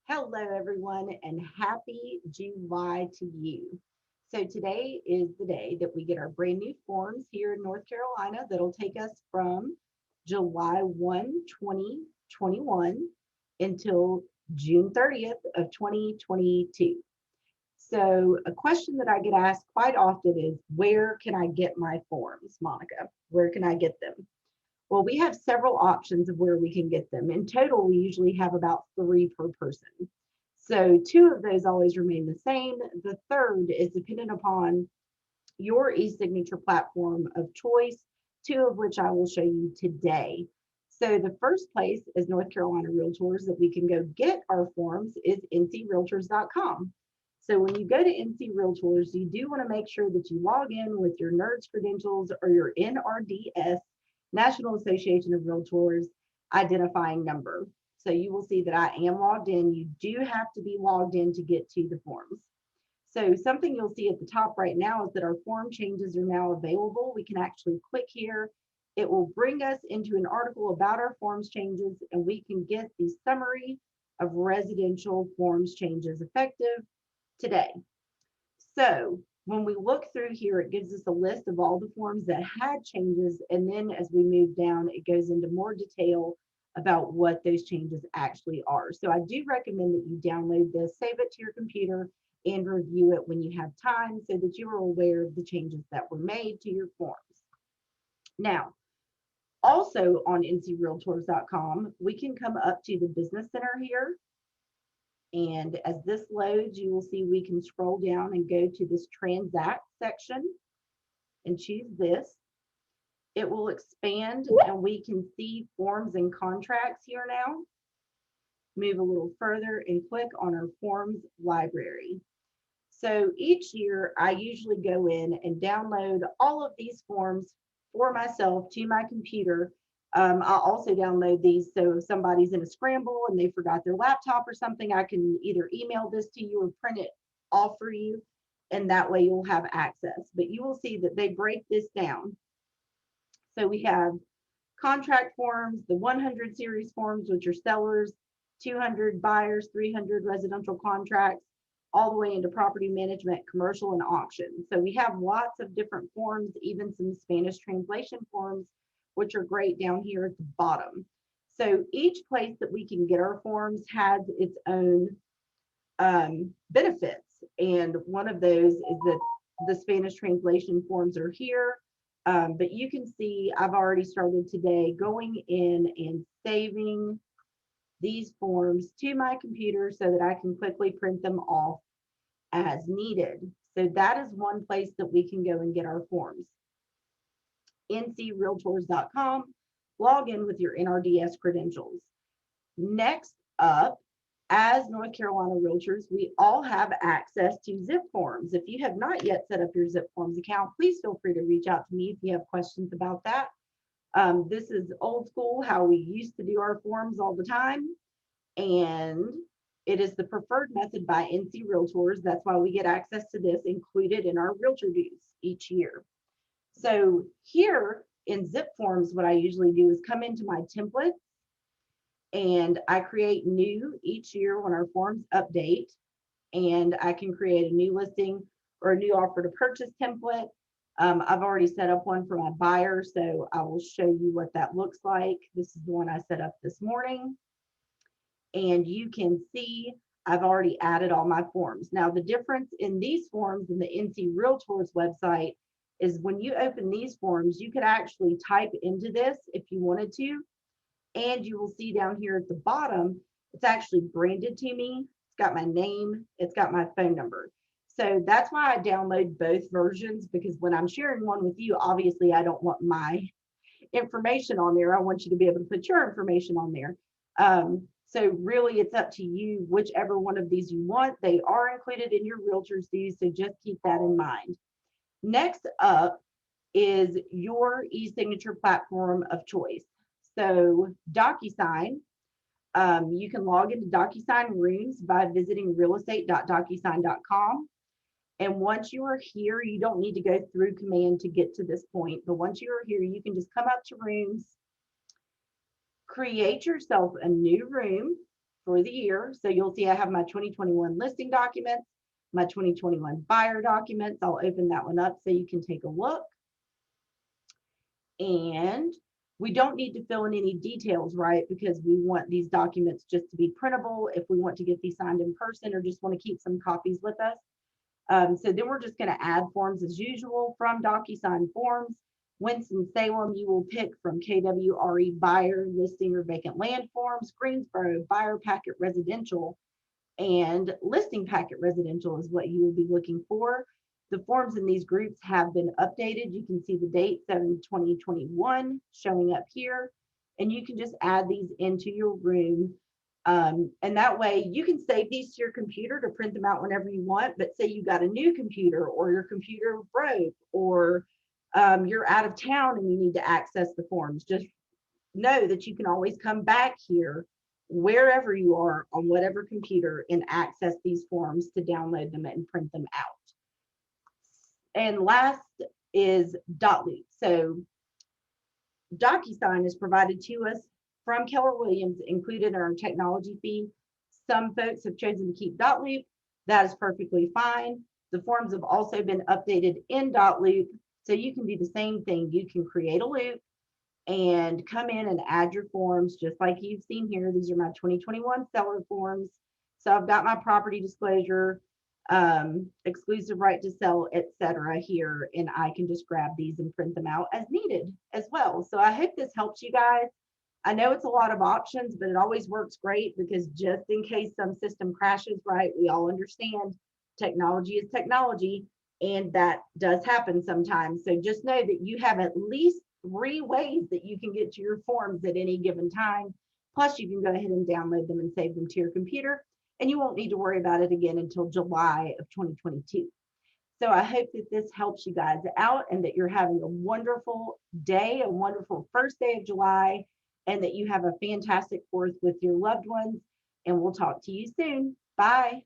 Hello, everyone, and happy July to you. So, today is the day that we get our brand new forms here in North Carolina that'll take us from July 1, 2021 until June 30th of 2022. So, a question that I get asked quite often is, where can I get my forms, Monica? Where can I get them? Well, we have several options of where we can get them. In total, we usually have about three per person. So two of those always remain the same. The third is dependent upon your e-signature platform of choice, two of which I will show you today. So the first place is North Carolina Realtors that we can go get our forms is ncrealtors.com. So when you go to NC Realtors, you do want to make sure that you log in with your NERDS credentials or your NRDS, National Association of Realtors identifying number. So you will see that I am logged in. You do have to be logged in to get to the forms. So something you'll see at the top right now is that our form changes are now available. We can actually click here. It will bring us into an article about our forms changes, and we can get the summary of residential forms changes effective today. So when we look through here, it gives us a list of all the forms that had changes. And then as we move down, it goes into more detail about what those changes actually are. So I do recommend that you download this, save it to your computer, and review it when you have time so that you are aware of the changes that were made to your forms. Now, also on ncrealtors.com, we can come up to the business center here. And as this loads, you will see we can scroll down and go to this transact section and choose this. It will expand and we can see forms and contracts here now. Move a little further and click on our forms library. So each year I usually go in and download all of these forms for myself to my computer. I'll also download these so if somebody's in a scramble and they forgot their laptop or something, I can either email this to you or print it off for you, and that way you'll have access. But you will see that they break this down. So we have contract forms, the 100 series forms, which are sellers, 200 buyers, 300 residential contracts, all the way into property management, commercial, and auction. So we have lots of different forms, even some Spanish translation forms, which are great down here at the bottom. So each place that we can get our forms has its own benefits. And one of those is that the Spanish translation forms are here. But you can see I've already started today going in and saving these forms to my computer so that I can quickly print them off as needed. So that is one place that we can go and get our forms. ncrealtors.com, log in with your NRDS credentials. Next up, as North Carolina Realtors, we all have access to Zip Forms. If you have not yet set up your Zip Forms account, please feel free to reach out to me if you have questions about that. This is old school, how we used to do our forms all the time. And it is the preferred method by NC Realtors. That's why we get access to this included in our realtor dues each year. So here in Zip Forms, what I usually do is come into my templates and I create new each year when our forms update, and I can create a new listing or a new offer to purchase template. I've already set up one for my buyer, so I will show you what that looks like. This is the one I set up this morning. And you can see I've already added all my forms. Now, the difference in these forms and the NC Realtors website is when you open these forms, you could actually type into this if you wanted to. And you will see down here at the bottom, it's actually branded to me. It's got my name, it's got my phone number. So that's why I download both versions, because when I'm sharing one with you, obviously I don't want my information on there. I want you to be able to put your information on there. So really it's up to you, whichever one of these you want. They are included in your realtor's dues, so just keep that in mind. Next up is your e-signature platform of choice. So DocuSign, you can log into DocuSign Rooms by visiting realestate.docusign.com. And once you are here, you don't need to go through command to get to this point. But once you are here, you can just come up to Rooms, create yourself a new room. for the year. So you'll see I have my 2021 listing documents, my 2021 buyer documents. I'll open that one up so you can take a look. And we don't need to fill in any details, right? Because we want these documents just to be printable if we want to get these signed in person or just want to keep some copies with us. So then we're just going to add forms as usual from DocuSign Forms. Winston-Salem, you will pick from KWRE buyer, listing, or vacant land forms. Greensboro, buyer packet residential, and listing packet residential is what you will be looking for. The forms in these groups have been updated. You can see the date 7/2021 showing up here, and you can just add these into your room. And that way you can save these to your computer to print them out whenever you want. But say you got a new computer or your computer broke or you're out of town and you need to access the forms, just know that you can always come back here wherever you are on whatever computer and access these forms to download them and print them out. And last is .loop. So DocuSign is provided to us from Keller Williams, included in our technology fee. Some folks have chosen to keep .loop. That is perfectly fine. The forms have also been updated in .loop, so you can do the same thing. You can create a loop and come in and add your forms just like you've seen here. These are my 2021 seller forms. So I've got my property disclosure, exclusive right to sell, etc. here, and I can just grab these and print them out as needed as well. So I hope this helps you guys. I know it's a lot of options, but it always works great because just in case some system crashes, right, we all understand technology is technology, and that does happen sometimes. So just know that you have at least 3 ways that you can get to your forms at any given time. Plus, you can go ahead and download them and save them to your computer, and you won't need to worry about it again until July of 2022. So I hope that this helps you guys out and that you're having a wonderful day, a wonderful first day of July, and that you have a fantastic 4th with your loved ones. And we'll talk to you soon. Bye.